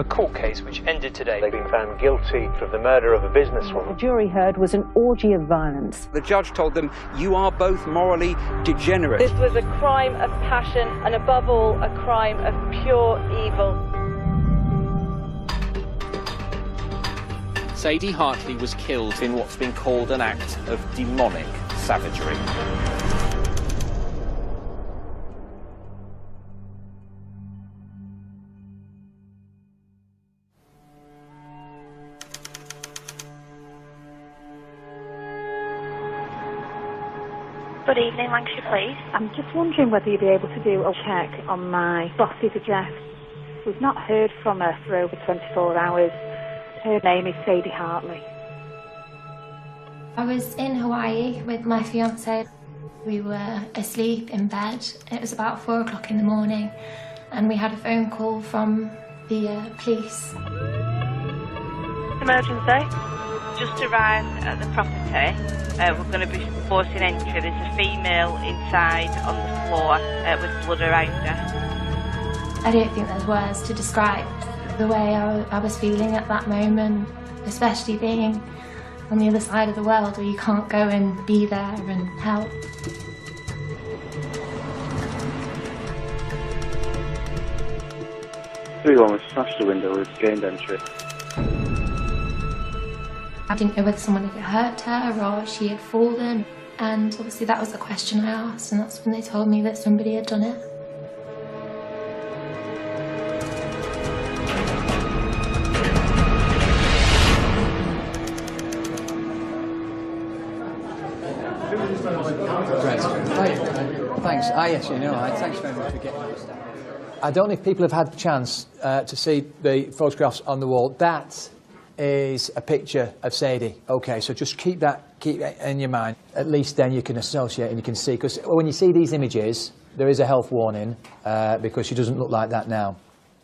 A court case which ended today. They've been found guilty of the murder of a businesswoman. The jury heard was an orgy of violence. The judge told them, you are both morally degenerate. This was a crime of passion and above all a crime of pure evil. Sadie Hartley was killed in what's been called an act of demonic savagery. Good evening, Lancashire Police. I'm just wondering whether you'd be able to do a check on my boss's address. We've not heard from her for over 24 hours. Her name is Sadie Hartley. I was in Hawaii with my fiance. We were asleep in bed. It was about 4 o'clock in the morning and we had a phone call from the police. Emergency. Just arrived at the property. We're going to be forcing entry. There's a female inside on the floor with blood around her. I don't think there's words to describe the way I was feeling at that moment, especially being on the other side of the world where you can't go and be there and help. Everyone was smashed the window with gained entry. I didn't know whether someone had hurt her or she had fallen, and obviously that was the question I asked, and that's when they told me that somebody had done it. Great. Thanks. Yes, thanks very much for getting us. I don't know if people have had the chance to see the photographs on the wall. That is a picture of Sadie. Okay, so just keep that in your mind. At least then you can associate and you can see, because when you see these images, there is a health warning because she doesn't look like that now.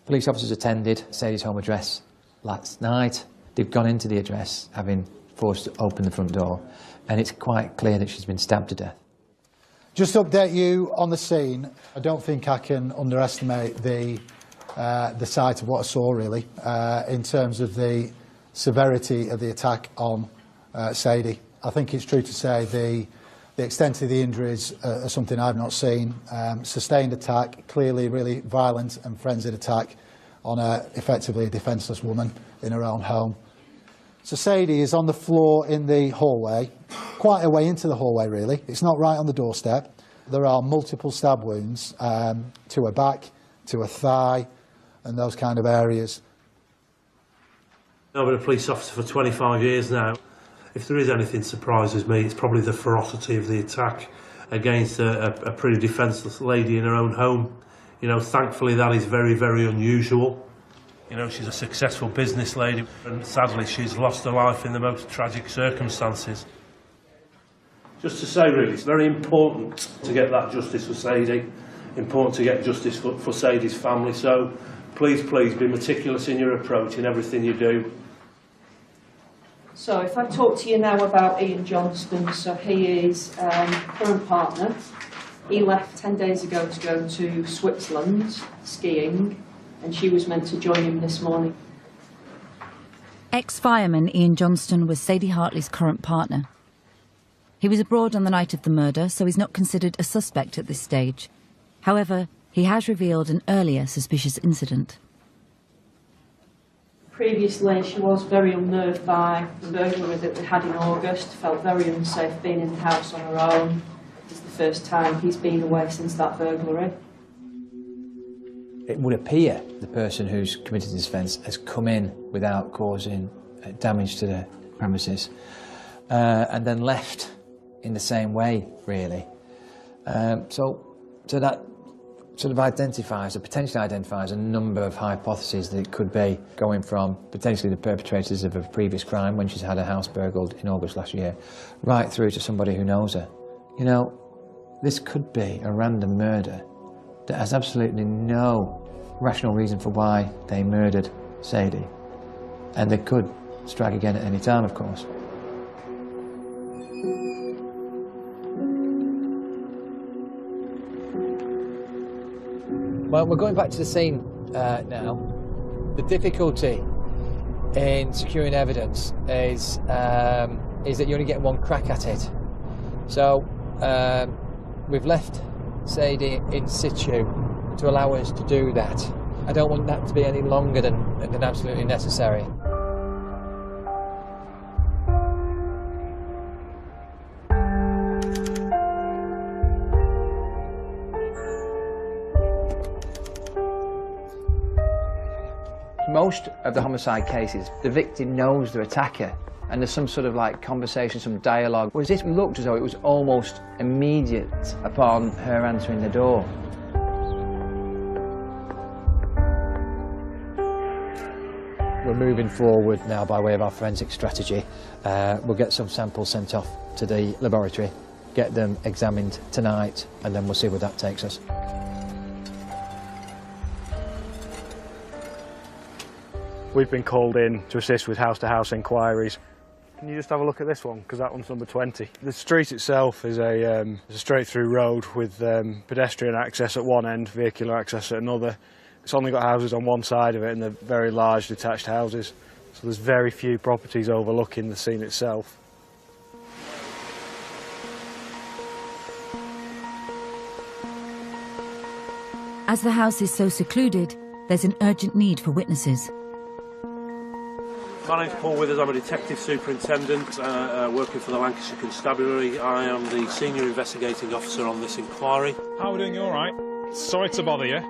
Police officers attended Sadie's home address last night. They've gone into the address, having forced to open the front door, and it's quite clear that she's been stabbed to death. Just to update you on the scene, I don't think I can underestimate the sight of what I saw, really, in terms of the severity of the attack on Sadie. I think it's true to say the extent of the injuries are something I've not seen. Sustained attack, clearly really violent and frenzied attack on effectively a defenceless woman in her own home. So Sadie is on the floor in the hallway, quite a way into the hallway really. It's not right on the doorstep. There are multiple stab wounds to her back, to her thigh, and those kind of areas. I've been a police officer for 25 years now. If there is anything that surprises me, it's probably the ferocity of the attack against a pretty defenceless lady in her own home. Thankfully that is very, very unusual. She's a successful business lady, and sadly she's lost her life in the most tragic circumstances. Just to say, really, it's very important to get that justice for Sadie, important to get justice for Sadie's family, so please, please be meticulous in your approach in everything you do. So if I talk to you now about Ian Johnston, so he is current partner. He left 10 days ago to go to Switzerland skiing, and she was meant to join him this morning. Ex-fireman Ian Johnston was Sadie Hartley's current partner. He was abroad on the night of the murder, so he's not considered a suspect at this stage. However, he has revealed an earlier suspicious incident. Previously, she was very unnerved by the burglary that they had in August, felt very unsafe being in the house on her own. It's the first time he's been away since that burglary. It would appear the person who's committed this offence has come in without causing damage to the premises and then left in the same way, really. So that sort of potentially identifies a number of hypotheses that it could be, going from potentially the perpetrators of a previous crime when she's had her house burgled in August last year, right through to somebody who knows her. This could be a random murder that has absolutely no rational reason for why they murdered Sadie. And they could strike again at any time, of course. Well, we're going back to the scene now. The difficulty in securing evidence is that you only get one crack at it. So we've left Sadie in situ to allow us to do that. I don't want that to be any longer than absolutely necessary. Most of the homicide cases, the victim knows their attacker, and there's some sort of like conversation, some dialogue, whereas this looked as though it was almost immediate upon her answering the door. We're moving forward now by way of our forensic strategy. We'll get some samples sent off to the laboratory, get them examined tonight, and then we'll see where that takes us. We've been called in to assist with house-to-house inquiries. Can you just have a look at this one, because that one's number 20. The street itself is a straight-through road with pedestrian access at one end, vehicular access at another. It's only got houses on one side of it, and they're very large detached houses. So there's very few properties overlooking the scene itself. As the house is so secluded, there's an urgent need for witnesses. My name's Paul Withers, I'm a detective superintendent working for the Lancashire Constabulary. I am the senior investigating officer on this inquiry. How are we doing? You all right? Sorry to bother you.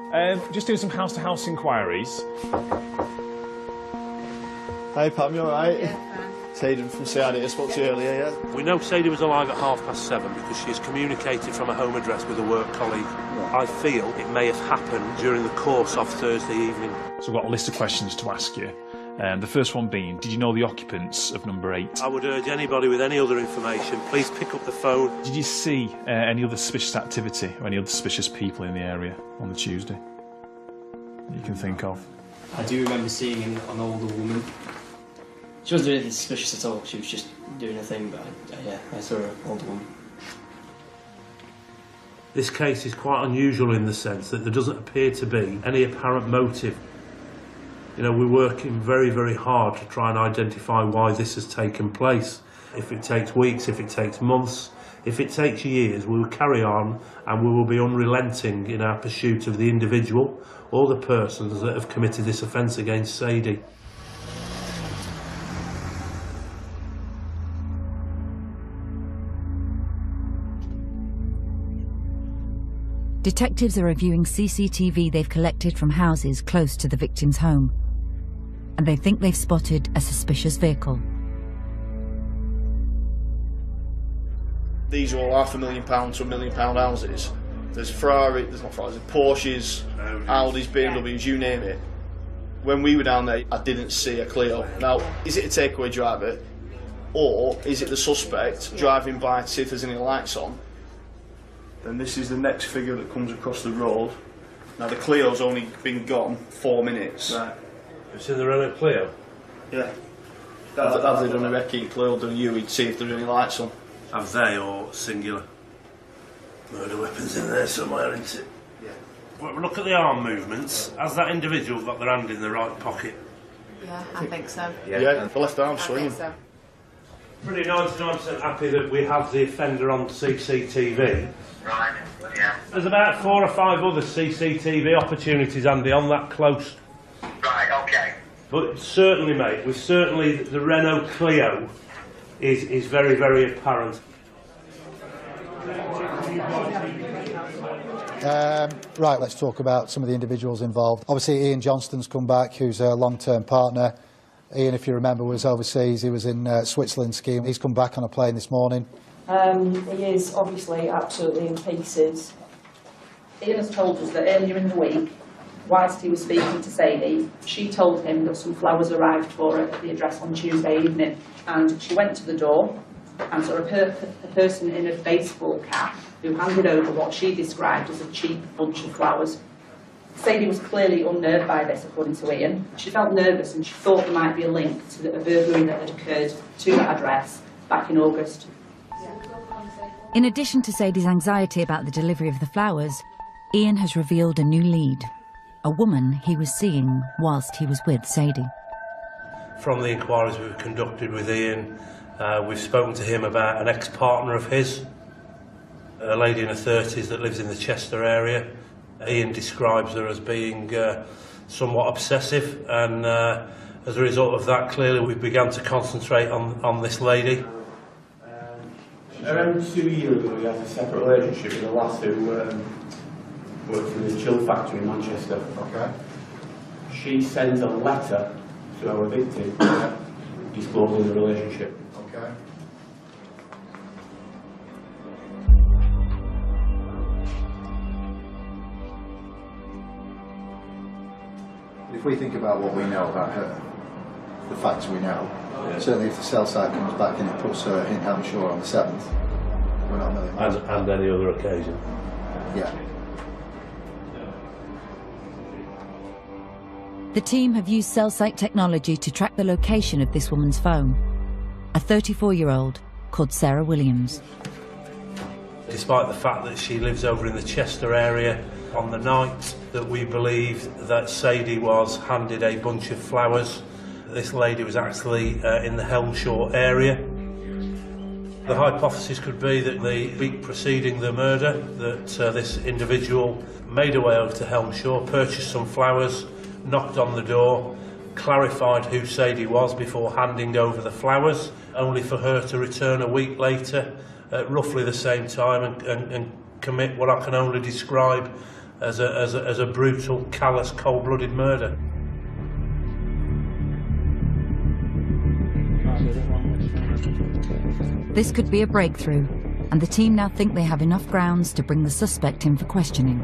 Just doing some house-to-house inquiries. Hi Pam, you all right? Yeah. Sadie from Sadie, I spoke to you earlier, yeah? We know Sadie was alive at 7:30 because she has communicated from a home address with a work colleague. Right. I feel it may have happened during the course of Thursday evening. So we've got a list of questions to ask you. The first one being, did you know the occupants of number 8? I would urge anybody with any other information, please pick up the phone. Did you see any other suspicious activity or any other suspicious people in the area on the Tuesday that you can think of? I do remember seeing an older woman. She wasn't doing anything suspicious at all, she was just doing her thing, but yeah, I saw an older woman. This case is quite unusual in the sense that there doesn't appear to be any apparent motive. You know, we're working very, very hard to try and identify why this has taken place. If it takes weeks, if it takes months, if it takes years, we will carry on and we will be unrelenting in our pursuit of the individual or the persons that have committed this offence against Sadie. Detectives are reviewing CCTV they've collected from houses close to the victim's home, and they think they've spotted a suspicious vehicle. These are all £500,000 to £1 million houses. There's there's Porsches, Audis, BMWs, you name it. When we were down there, I didn't see a Clio. Now, is it a takeaway driver, or is it the suspect driving by to see if there's any lights on? Then this is the next figure that comes across the road. Now, the Clio's only been gone 4 minutes. Right. You've seen the Renault Clio? Yeah. Have they done a recce Clio, done you, he'd see if there's any lights on? Have they, or singular? Murder weapons in there somewhere, isn't it? Yeah. But look at the arm movements. Has that individual got their hand in the right pocket? Yeah, I think so. Yeah, the left arm swinging. So. Pretty 99% happy that we have the offender on CCTV. Right, yeah. There's about 4 or 5 other CCTV opportunities, Andy, on that close. Right, okay. But certainly, mate, the Renault Clio is very, very apparent. Right, let's talk about some of the individuals involved. Obviously, Ian Johnston's come back, who's a long-term partner. Ian, if you remember, was overseas. He was in Switzerland skiing. He's come back on a plane this morning. He is obviously absolutely in pieces. Ian has told us that earlier in the week, whilst he was speaking to Sadie, she told him that some flowers arrived for her at the address on Tuesday evening, and she went to the door and saw a person in a baseball cap who handed over what she described as a cheap bunch of flowers. Sadie was clearly unnerved by this, according to Ian. She felt nervous and she thought there might be a link to a burglary that had occurred to that address back in August. In addition to Sadie's anxiety about the delivery of the flowers, Ian has revealed a new lead. a woman he was seeing whilst he was with Sadie. From the inquiries we've conducted with Ian, we've spoken to him about an ex-partner of his, a lady in her 30s that lives in the Chester area. Ian describes her as being somewhat obsessive, and as a result of that, clearly we began to concentrate on this lady. Around 2 years ago, we had a separate relationship with a lass who worked for the chill factory in Manchester. Okay. She sent a letter to our victim disclosing the relationship. Okay. If we think about what we know about her, the facts we know, certainly if the cell site comes back and it puts her in Hampshire on the 7th, we're not a million miles. And any other occasion. Yeah. The team have used cell site technology to track the location of this woman's phone, a 34-year-old called Sarah Williams. Despite the fact that she lives over in the Chester area, on the night that we believed that Sadie was handed a bunch of flowers, this lady was actually in the Helmshore area. The hypothesis could be that the week preceding the murder, that this individual made her way over to Helmshore, purchased some flowers, knocked on the door, clarified who Sadie was before handing over the flowers, only for her to return a week later at roughly the same time and commit what I can only describe as a brutal, callous, cold-blooded murder. This could be a breakthrough, and the team now think they have enough grounds to bring the suspect in for questioning.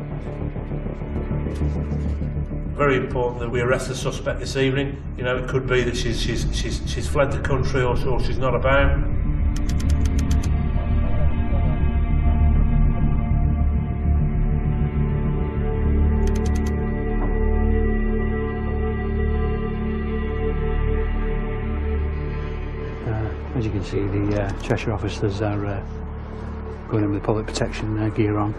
Very important that we arrest the suspect this evening. You know, it could be that she's fled the country or she's not about. As you can see, the Cheshire officers are going in with public protection gear on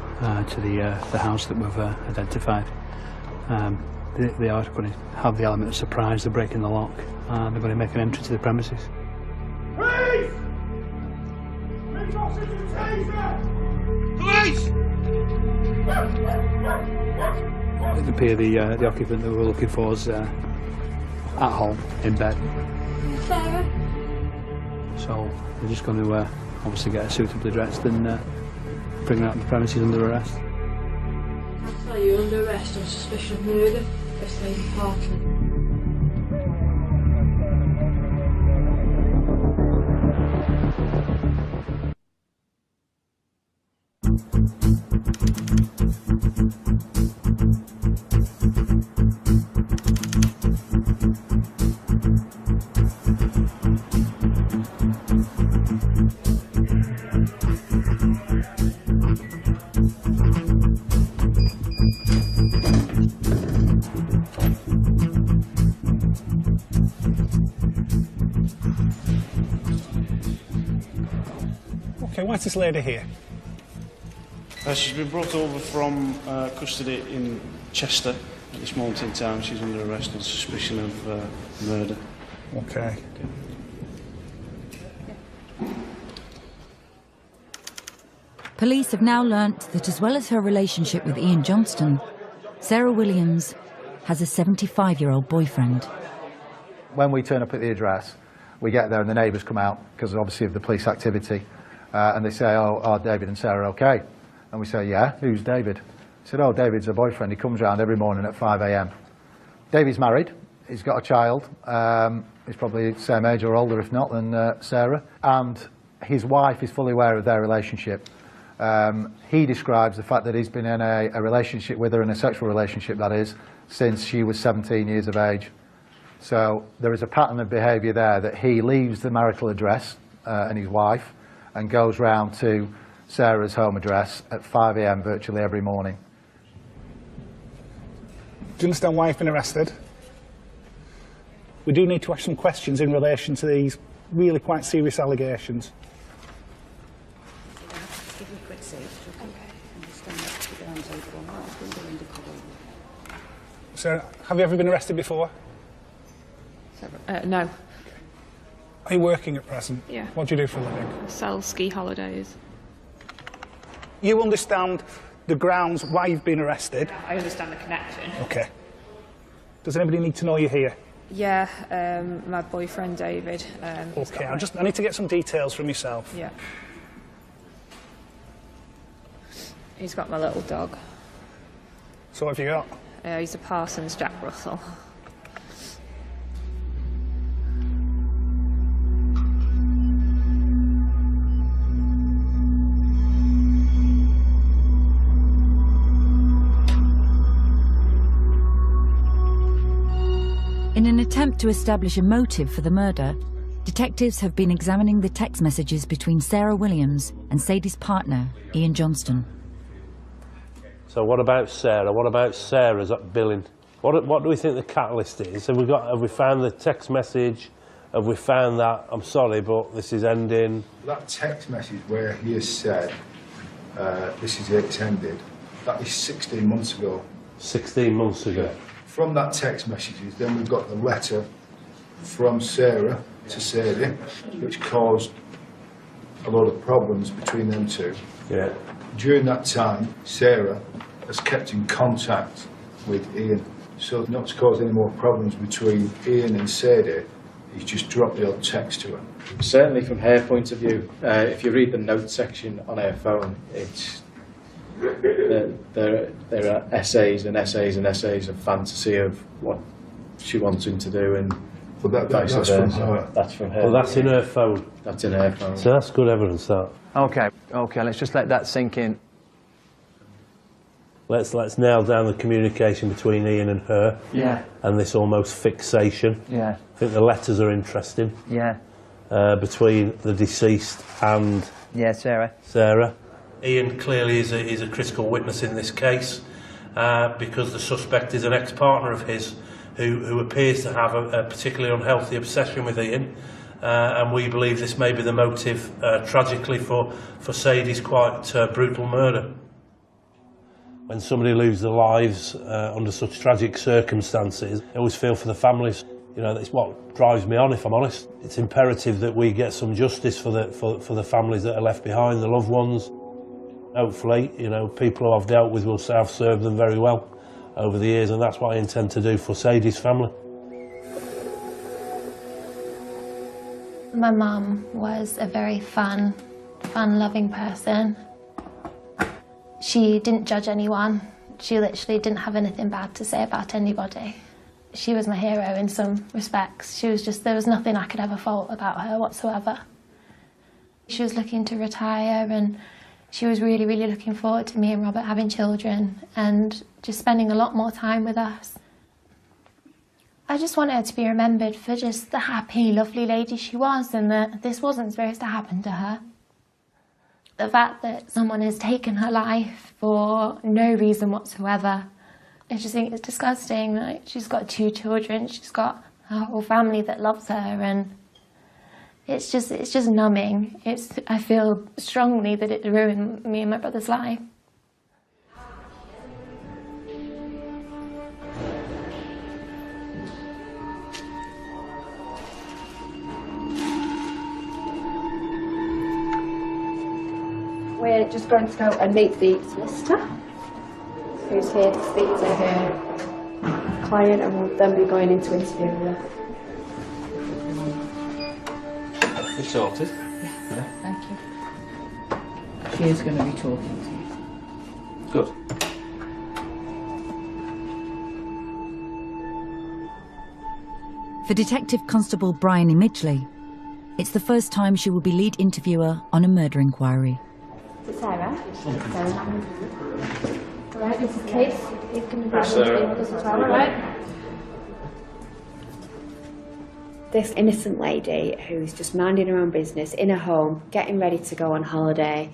to the house that we've identified. They are going to have the element of surprise. They're breaking the lock and they're going to make an entry to the premises. Police! Police officers and taser! Police! It appears the occupant that we were looking for is at home, in bed. Sarah? So we're just going to obviously get her suitably dressed and bring her out of the premises under arrest. So you're under arrest on suspicion of murder of Sadie Hartley. Okay, why's this lady here? She's been brought over from custody in Chester at this moment in time. She's under arrest on suspicion of murder. Okay. Police have now learnt that as well as her relationship with Ian Johnston, Sarah Williams has a 75-year-old boyfriend. When we turn up at the address, we get there and the neighbours come out because obviously of the police activity, and they say, oh, are David and Sarah okay? And we say, yeah, who's David? He said, oh, David's her boyfriend. He comes round every morning at 5 a.m. David's married. He's got a child. He's probably the same age or older, if not, than Sarah. And his wife is fully aware of their relationship. He describes the fact that he's been in a relationship with her, in a sexual relationship, that is, since she was 17 years of age. So there is a pattern of behaviour there that he leaves the marital address and his wife and goes round to Sarah's home address at 5 a.m. virtually every morning. Do you understand why you've been arrested? We do need to ask some questions in relation to these really quite serious allegations. Give you a quick seat. Okay. And just stand up, put your hands over the wall. So, have you ever been arrested before? No. Are you working at present? Yeah. What do you do for a living? I sell ski holidays. You understand the grounds why you've been arrested? I understand the connection. Okay. Does anybody need to know you're here? Yeah, my boyfriend David. Okay, I need to get some details from yourself. Yeah. He's got my little dog. So what have you got? He's a Parsons Jack Russell. In an attempt to establish a motive for the murder, detectives have been examining the text messages between Sarah Williams and Sadie's partner, Ian Johnston. So what about Sarah? What about Sarah's billing? What do we think the catalyst is? Have we found the text message? Have we found that, I'm sorry, but this is ending? That text message where he has said, this is it, it's ended, that is 16 months ago. 16 months ago? From that text messages, then we've got the letter from Sarah to Sadie, which caused a lot of problems between them two. Yeah. During that time, Sarah has kept in contact with Ian. So not to cause any more problems between Ian and Sadie, he's just dropped the odd text to her. Certainly from her point of view, if you read the note section on her phone, it's there are essays and essays and essays of fantasy of what she wants him to do, and that's from her. That's from her. Well, that's in her phone. That's in her phone. So that's good evidence, that. Okay, let's just let that sink in. Let's nail down the communication between Ian and her. Yeah. And this almost fixation. Yeah. I think the letters are interesting. Yeah. Between the deceased and... Yeah, Sarah. Sarah. Ian clearly is a critical witness in this case because the suspect is an ex-partner of his who appears to have a particularly unhealthy obsession with Ian, and we believe this may be the motive, tragically, for Sadie's quite brutal murder. When somebody loses their lives under such tragic circumstances, I always feel for the families. You know, that's what drives me on, if I'm honest. It's imperative that we get some justice for the families that are left behind, the loved ones. Hopefully, you know, people who I've dealt with will say I've served them very well over the years, and that's what I intend to do for Sadie's family. My mum was a very fun-loving person. She didn't judge anyone. She literally didn't have anything bad to say about anybody. She was my hero in some respects. There was nothing I could ever fault about her whatsoever. She was looking to retire, and she was really, really looking forward to me and Robert having children and just spending a lot more time with us. I just want her to be remembered for just the happy, lovely lady she was, and that this wasn't supposed to happen to her. The fact that someone has taken her life for no reason whatsoever, I just think it's disgusting. Like, she's got 2 children, she's got a whole family that loves her, and it's just numbing. I feel strongly that it ruined me and my brother's life. We're just going to go and meet the solicitor, who's here to speak to her client, and we'll then be going into interview with her. You're sorted? Yeah, thank you. She is going to be talking to you. Good. For Detective Constable Bryony Midgley, it's the first time she will be lead interviewer on a murder inquiry. Sarah. Alright, this is Kate. You can be Sarah. with us as well, alright? This innocent lady who's just minding her own business in her home, getting ready to go on holiday,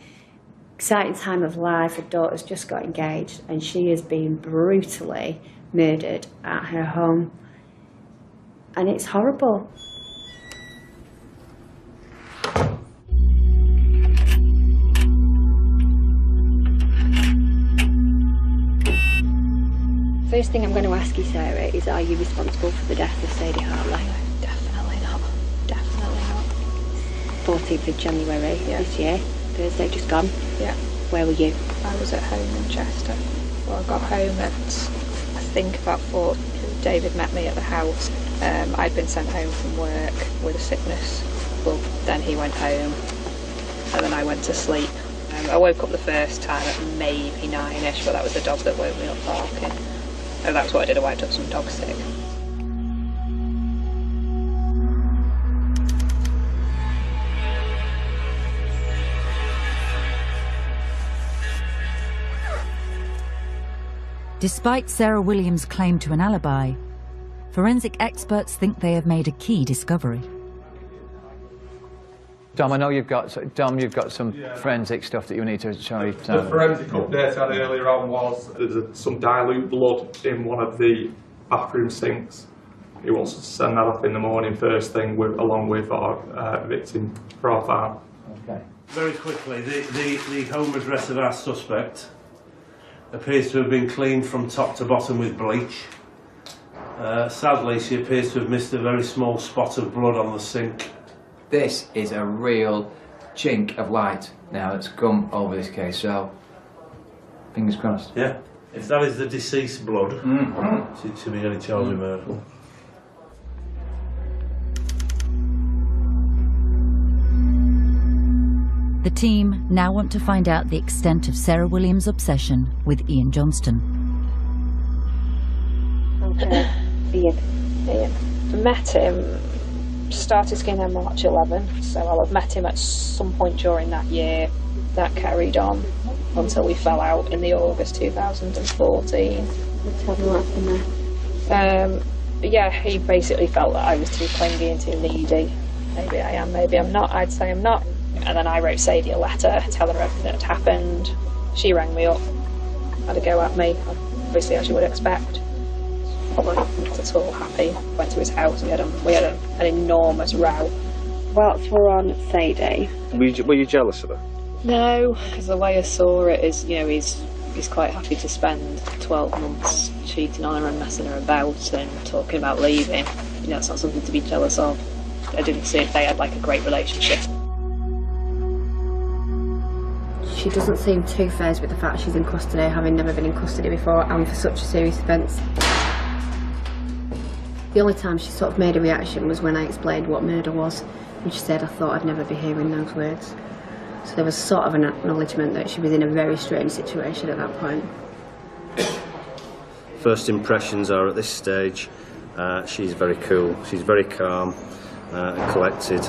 exciting time of life, her daughter's just got engaged, and she is being brutally murdered at her home. And it's horrible. First thing I'm going to ask you, Sarah, is are you responsible for the death of Sadie Hartley? Definitely not. Definitely not. 14th of January this year, Thursday just gone. Yeah. Where were you? I was at home in Chester. Well, I got home at, I think, about 4. David met me at the house. I'd been sent home from work with a sickness. Well, then he went home, and then I went to sleep. I woke up the first time at maybe 9ish, but that was the dog that woke me up barking. Oh, that's what I did, I wiped up some dog sick. Despite Sarah Williams' claim to an alibi, forensic experts think they have made a key discovery. Dom, I know you've got some forensic stuff that you need to show. The forensic update I had earlier on was there's some dilute blood in one of the bathroom sinks. He wants us to send that off in the morning first thing, along with our victim profile. Okay. Very quickly, the home address of our suspect appears to have been cleaned from top to bottom with bleach. Sadly, she appears to have missed a very small spot of blood on the sink. This is a real chink of light now that's come over this case, so fingers crossed. Yeah. If that is the deceased blood, to be any charge of murder. The team now want to find out the extent of Sarah Williams' obsession with Ian Johnston. Okay. Ian. Met him, started skiing on March 11, so I'll have met him at some point during that year. That carried on until we fell out in the August 2014. Tell me what happened there. Yeah, he basically felt that I was too clingy and too needy. Maybe I am, maybe I'm not. I'd say I'm not. And then I wrote Sadie a letter telling her everything that had happened. She rang me up, had a go at me, obviously as you would expect. Probably not at all happy. Went to his house, we had an enormous row. Whilst we're on Sadie. Were you jealous of her? No, because the way I saw it is, you know, he's quite happy to spend 12 months cheating on her and messing her about and talking about leaving. You know, it's not something to be jealous of. I didn't see if they had like a great relationship. She doesn't seem too fazed with the fact she's in custody, having never been in custody before and for such a serious offence. The only time she sort of made a reaction was when I explained what murder was, and she said, I thought I'd never be hearing those words. So there was sort of an acknowledgement that she was in a very strange situation at that point. First impressions are at this stage, she's very cool, she's very calm and collected,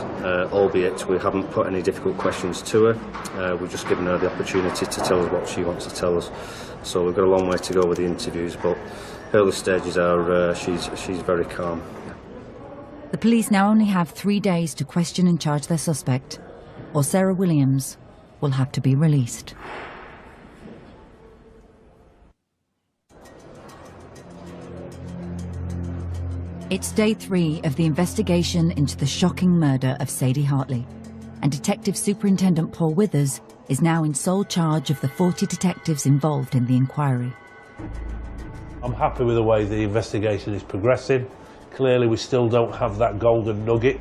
albeit we haven't put any difficult questions to her. We've just given her the opportunity to tell us what she wants to tell us. So we've got a long way to go with the interviews, but early stages are she's very calm. The police now only have 3 days to question and charge their suspect, or Sarah Williams will have to be released. It's day 3 of the investigation into the shocking murder of Sadie Hartley, and Detective Superintendent Paul Withers is now in sole charge of the 40 detectives involved in the inquiry. I'm happy with the way the investigation is progressing. Clearly we still don't have that golden nugget.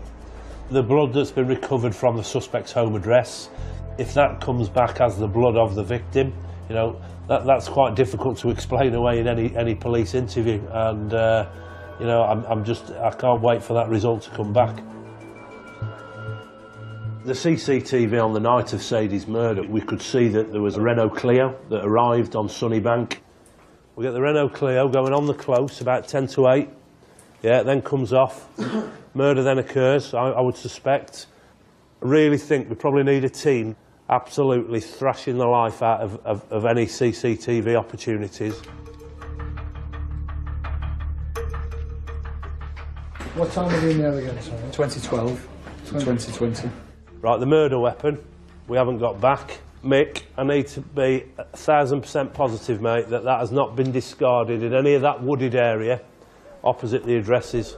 The blood that's been recovered from the suspect's home address, if that comes back as the blood of the victim, you know, that's quite difficult to explain away in any police interview, and you know, I can't wait for that result to come back. The CCTV on the night of Sadie's murder, we could see that there was a Renault Clio that arrived on Sunnybank. We get the Renault Clio going on the close about 10 to 8. Yeah, it then comes off. Murder then occurs, I would suspect. I really think we probably need a team absolutely thrashing the life out of any CCTV opportunities. What time are we in there again, sorry? 2012 to 2020. Right, the murder weapon, we haven't got back. Mick, I need to be 1000% positive, mate, that has not been discarded in any of that wooded area opposite the addresses.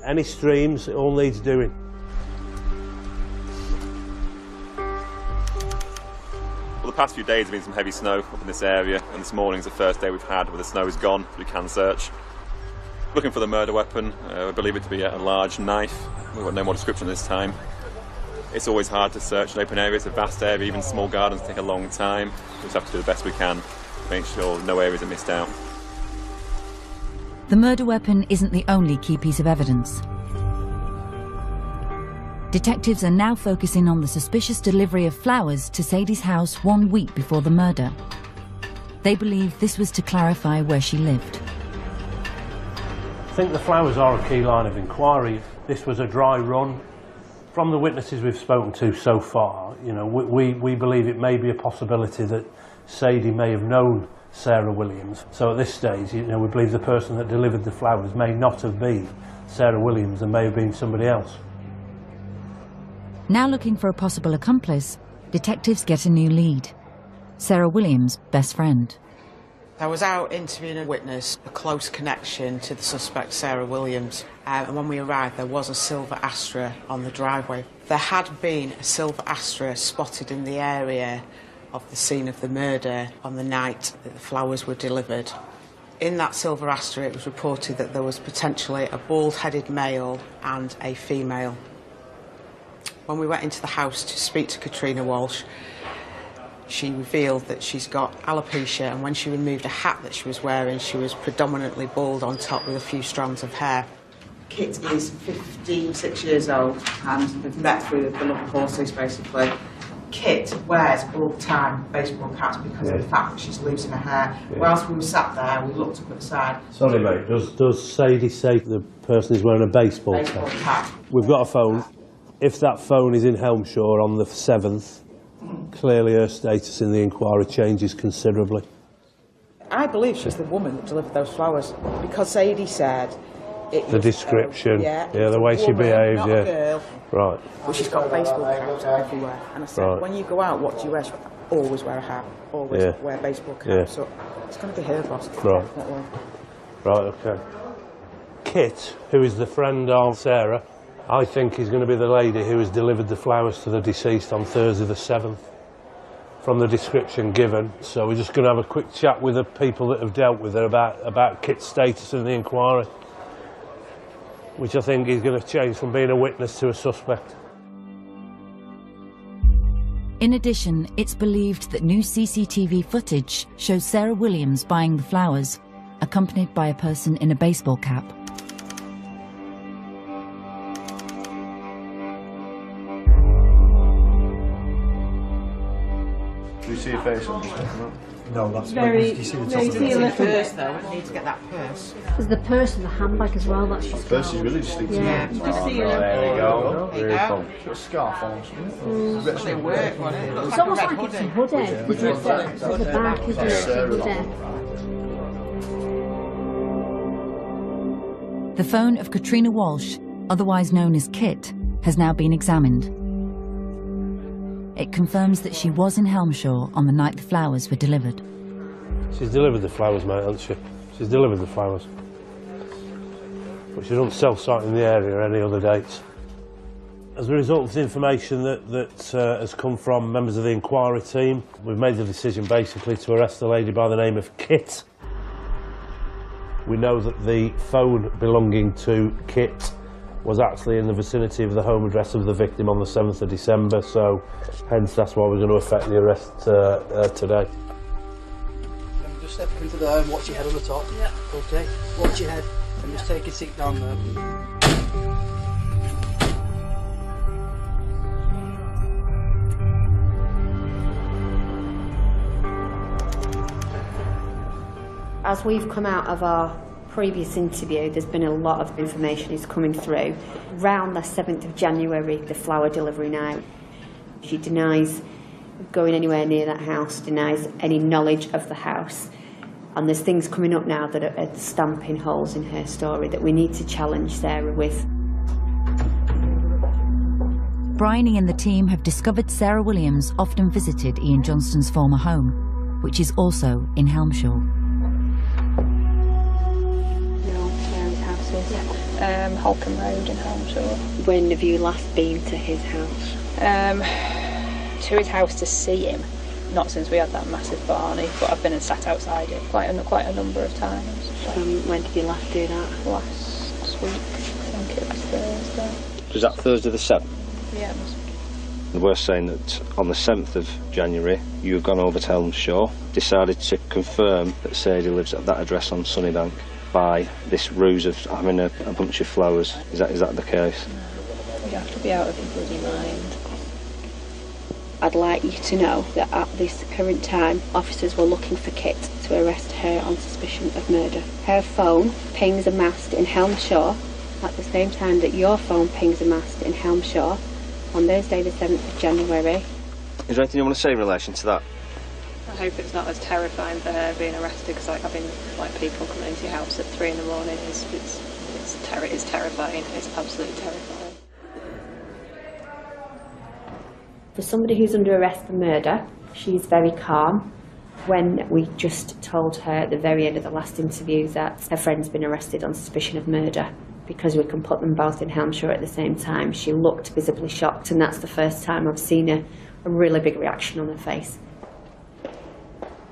Any streams, it all needs doing. Well, the the past few days have been some heavy snow up in this area, and this morning's the first day we've had where the snow is gone, so we can search. Looking for the murder weapon. We believe it to be a large knife. We've got no more description this time. It's always hard to search in open areas, a vast area, even small gardens take a long time. We just have to do the best we can to make sure no areas are missed out. The murder weapon isn't the only key piece of evidence. Detectives are now focusing on the suspicious delivery of flowers to Sadie's house 1 week before the murder. They believe this was to clarify where she lived. I think the flowers are a key line of inquiry. This was a dry run. From the witnesses we've spoken to so far, you know, we believe it may be a possibility that Sadie may have known Sarah Williams. So at this stage, you know, we believe the person that delivered the flowers may not have been Sarah Williams and may have been somebody else. Now looking for a possible accomplice, detectives get a new lead. Sarah Williams' best friend. I was out interviewing a witness, a close connection to the suspect, Sarah Williams, and when we arrived there was a silver Astra on the driveway. There had been a silver Astra spotted in the area of the scene of the murder on the night that the flowers were delivered. In that silver Astra it was reported that there was potentially a bald-headed male and a female. When we went into the house to speak to Katrina Walsh, she revealed that she's got alopecia, and when she removed a hat that she was wearing, she was predominantly bald on top with a few strands of hair. Kit is 6 years old, and they've met through the love of horses, basically. Kit wears all the time baseball caps because of the fact that she's losing her hair. Whilst we were sat there, we looked up at the side. Sorry mate, does Sadie say the person is wearing a baseball cap? We've got a phone. If that phone is in Helmshire on the 7th, clearly her status in the inquiry changes considerably. I believe she's the woman that delivered those flowers, because Sadie said it The was, description, the way she woman, behaved, not a girl. Right. But she's got baseball caps everywhere. And I said, Right. when you go out, what do you wear? She went, always wear a hat, always wear baseball caps. Yeah. So it's going to be her boss. Right. Definitely. Right, okay. Kit, who is the friend of Sarah, I think is going to be the lady who has delivered the flowers to the deceased on Thursday the 7th, from the description given. So we're just going to have a quick chat with the people that have dealt with her about Kit's status in the inquiry, which I think is going to change from being a witness to a suspect. In addition, it's believed that new CCTV footage shows Sarah Williams buying the flowers, accompanied by a person in a baseball cap. Do you see a face on this? No, that's Very- you see the very top of see a it. little Purse, though, we need to get that purse. There's the purse and the handbag as well. That's just Purse is really distinct. Yeah, you just see it. There you go. There you go. Got a scarf on or something. It's going to work, won't it? Looks It's like a almost red like it's a hoodie. hoodie. There's a back, isn't it? It's a hoodie. The phone of Katrina Walsh, otherwise known as Kit, has now been examined. It confirms that she was in Helmshire on the night the flowers were delivered. She's delivered the flowers, mate, hasn't she? She's delivered the flowers. But she doesn't self-site in the area any other dates. As a result of the information that has come from members of the inquiry team, we've made the decision basically to arrest a lady by the name of Kit. We know that the phone belonging to Kit was actually in the vicinity of the home address of the victim on the 7th of December, so hence that's why we're going to effect the arrest today. Just step into the home, watch your head on the top. Yeah. Okay, watch your head and just take a seat down there. As we've come out of our previous interview, there's been a lot of information is coming through. Around the 7th of January, the flower delivery night, she denies going anywhere near that house, denies any knowledge of the house. And there's things coming up now that are stamping holes in her story that we need to challenge Sarah with. Bryony and the team have discovered Sarah Williams often visited Ian Johnston's former home, which is also in Helmshire. Holcombe Road in Helmshire. When have you last been to his house? To his house to see him. not since we had that massive Barney, but I've been and sat outside it quite a number of times. When did you last do that? Last week, I think it was Thursday. Was that Thursday the 7th? Yeah, it must be. We're saying that on the 7th of January, you've gone over to Helmshaw, decided to confirm that Sadie lives at that address on Sunnybank by this ruse of having a bunch of flowers. Is that the case? You have to be out of your bloody mind. I'd like you to know that at this current time, officers were looking for Kit to arrest her on suspicion of murder. Her phone pings a mast in Helmshaw at the same time that your phone pings a mast in Helmshaw on Thursday the 7th of January. Is there anything you want to say in relation to that? I hope it's not as terrifying for her being arrested, because like having people coming into your house at 3 in the morning it's terrifying. It's absolutely terrifying. For somebody who's under arrest for murder, she's very calm. When we just told her at the very end of the last interview that her friend's been arrested on suspicion of murder because we can put them both in Helmshaw at the same time, she looked visibly shocked, and that's the first time I've seen a really big reaction on her face.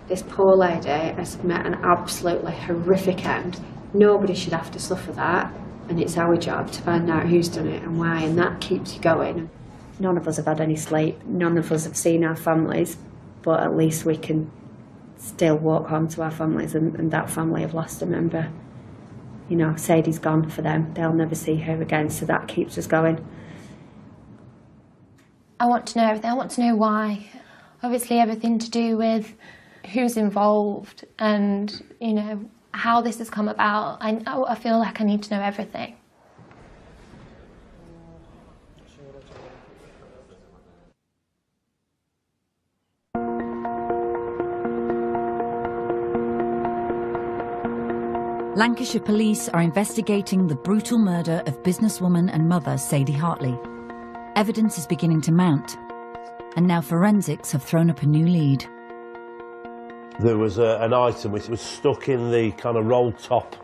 This poor lady has met an absolutely horrific end. Nobody should have to suffer that, and it's our job to find out who's done it and why, and that keeps you going. None of us have had any sleep, none of us have seen our families, but at least we can still walk home to our families, and that family have lost a member. You know, Sadie's gone for them, they'll never see her again, so that keeps us going. I want to know everything, I want to know why. Obviously everything to do with who's involved and, you know, how this has come about. I feel like I need to know everything. Lancashire police are investigating the brutal murder of businesswoman and mother Sadie Hartley. Evidence is beginning to mount, and now forensics have thrown up a new lead. There was an item which was stuck in the kind of roll top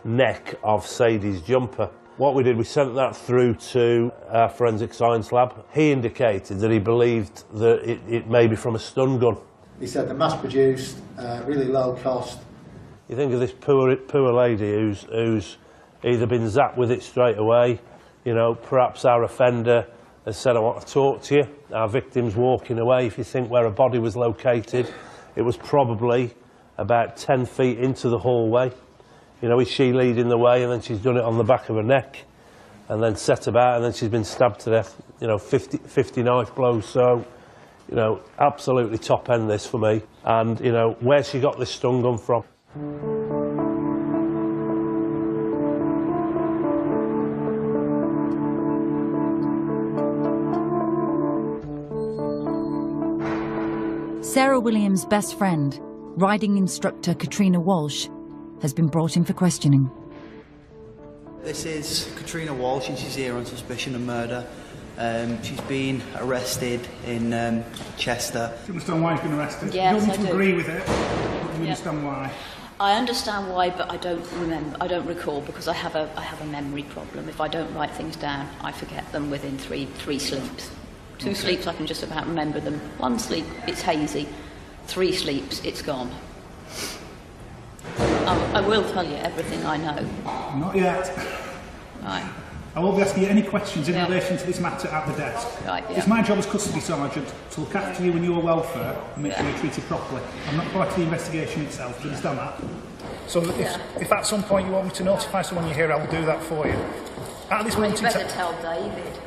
neck of Sadie's jumper. What we did, we sent that through to our forensic science lab. He indicated that he believed that it may be from a stun gun. He said they're mass produced, really low cost. You think of this poor lady who's either been zapped with it straight away, you know, perhaps our offender has said, I want to talk to you. Our victim's walking away. If you think where her body was located, it was probably about 10 feet into the hallway. You know, is she leading the way, and then she's done it on the back of her neck and then set about, and then she's been stabbed to death, you know, 50 knife blows. So, you know, absolutely top end this for me. And, you know, where she got this stun gun from. Sarah Williams' best friend, riding instructor Katrina Walsh, has been brought in for questioning. This is Katrina Walsh, and she's here on suspicion of murder. She's been arrested in Chester. Do you understand why she's been arrested? Yes, you don't need I to do. agree with it, but you understand why. I understand why, but I don't remember. I don't recall, because I have a memory problem. If I don't write things down, I forget them within three sleeps. Two sleeps, I can just about remember them. One sleep, it's hazy. 3 sleeps, it's gone. I will tell you everything I know. Not yet. Right. I won't be asking you any questions in relation to this matter at the desk. Right, yeah. It's my job as custody sergeant to look after you and your welfare and make sure you're treated properly. I'm not part of the investigation itself. Do you understand that? So if at some point you want me to notify someone you're here, I will do that for you. At this moment You better tell David.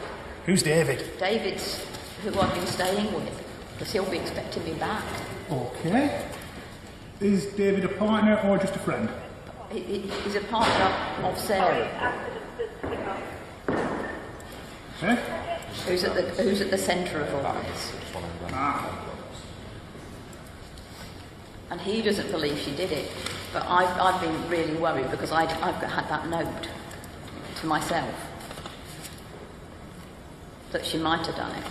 Who's David? David's who I've been staying with, because he'll be expecting me back. Okay. Is David a partner or just a friend? He's a partner of Sarah. Eh? Who's at the centre of all this. And he doesn't believe she did it, but I've been really worried because I've had that note to myself that she might have done it,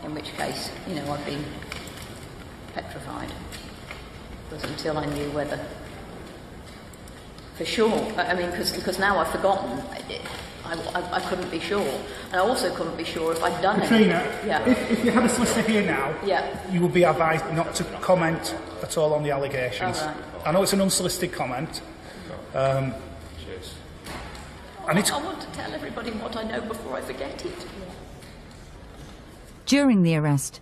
in which case, you know, I've been petrified, because until I knew whether for sure. I mean, because now I've forgotten. I couldn't be sure, and I also couldn't be sure if I'd done it. Katrina, yeah. if you had a solicitor here now, you would be advised not to comment at all on the allegations. Oh, right. I know it's an unsolicited comment. I want to tell everybody what I know before I forget it. During the arrest,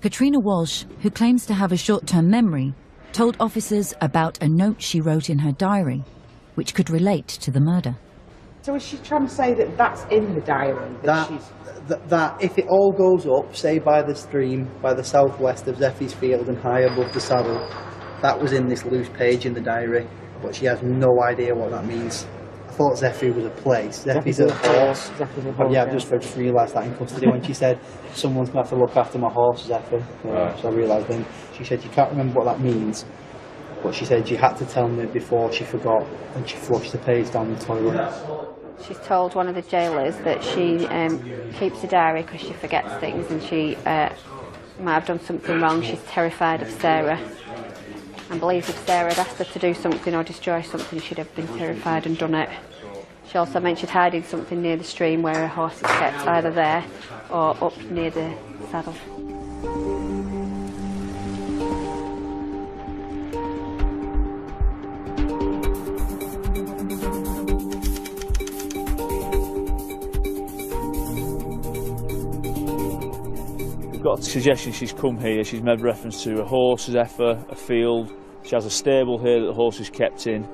Katrina Walsh, who claims to have a short-term memory, told officers about a note she wrote in her diary, which could relate to the murder. So is she trying to say that that's in the diary? That if it all goes up, say by the stream, by the southwest of Zeffie's field and high above the saddle, that was in this loose page in the diary, but she has no idea what that means. I thought Zeffie was a place. Zeffie's a horse. Yeah, I've just realised that in custody when she said, someone's going to have to look after my horse, Zeffie. Right. So I realised then. She said, you can't remember what that means, but she said she had to tell me before she forgot, and she flushed the page down the toilet. She's told one of the jailers that she keeps a diary because she forgets things, and she might have done something wrong. She's terrified of Sarah and believes if Sarah had asked her to do something or destroy something, she'd have been terrified and done it. She also mentioned hiding something near the stream where her horse is kept, either there or up near the saddle. Got a suggestion she's come here, she's made reference to a horse, Zephyr, a field. She has a stable here that the horse is kept in.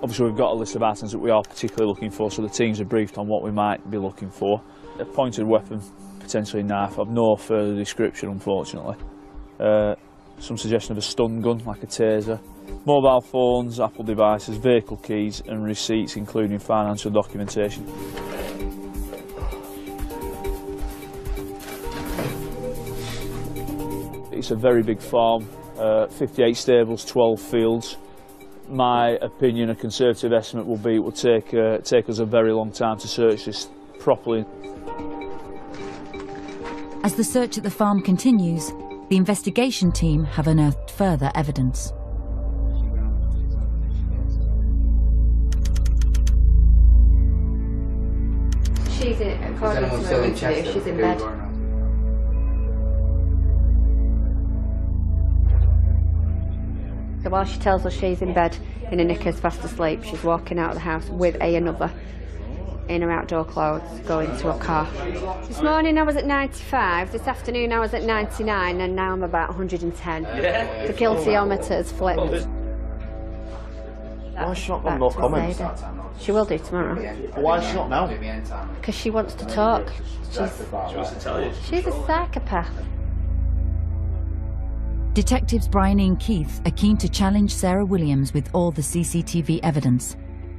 Obviously we've got a list of items that we are particularly looking for, so the teams are briefed on what we might be looking for. A pointed weapon, potentially a knife. I've no further description, unfortunately. Some suggestion of a stun gun, like a taser. Mobile phones, Apple devices, vehicle keys and receipts, including financial documentation. It's a very big farm, 58 stables, 12 fields. My opinion, a conservative estimate will be it will take us a very long time to search this properly. As the search at the farm continues, the investigation team have unearthed further evidence. She's in, according to her interview, she's in bed. So while she tells us she's in bed in her knickers fast asleep, she's walking out of the house with another in her outdoor clothes, going to a car. This morning I was at 95, this afternoon I was at 99, and now I'm about 110. The guiltyometer's flipped. Why has she not got no comments? She will do tomorrow. Why is she not now? Because she wants to talk. She wants to tell you. She's a psychopath. Detectives Brian and Keith are keen to challenge Sarah Williams with all the CCTV evidence,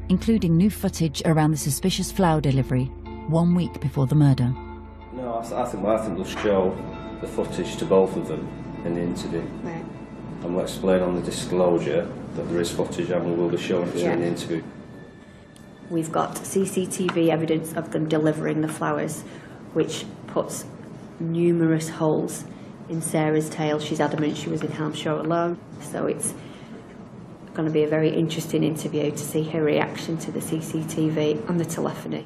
including new footage around the suspicious flower delivery 1 week before the murder. No, I think we'll show the footage to both of them in the interview. Right. And we'll explain on the disclosure that there is footage and we will be showing it in the interview. We've got CCTV evidence of them delivering the flowers, which puts numerous holes in Sarah's tale. She's adamant she was in Helmshire alone, so it's going to be a very interesting interview to see her reaction to the CCTV and the telephony.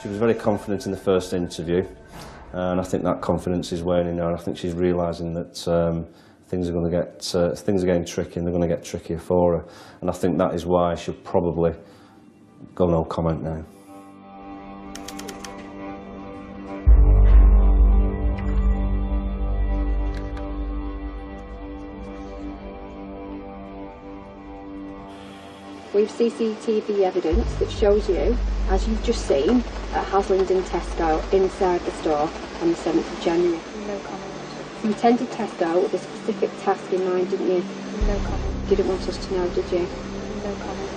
She was very confident in the first interview, and I think that confidence is waning now, and I think she's realising that things are getting tricky, and they're going to get trickier for her, and I think that is why she'll probably go no comment now. We've CCTV evidence that shows you, as you've just seen, at Haslingden Tesco inside the store on the 7th of January. No comment. You attended Tesco with a specific task in mind, didn't you? No comment. You didn't want us to know, did you? No comment.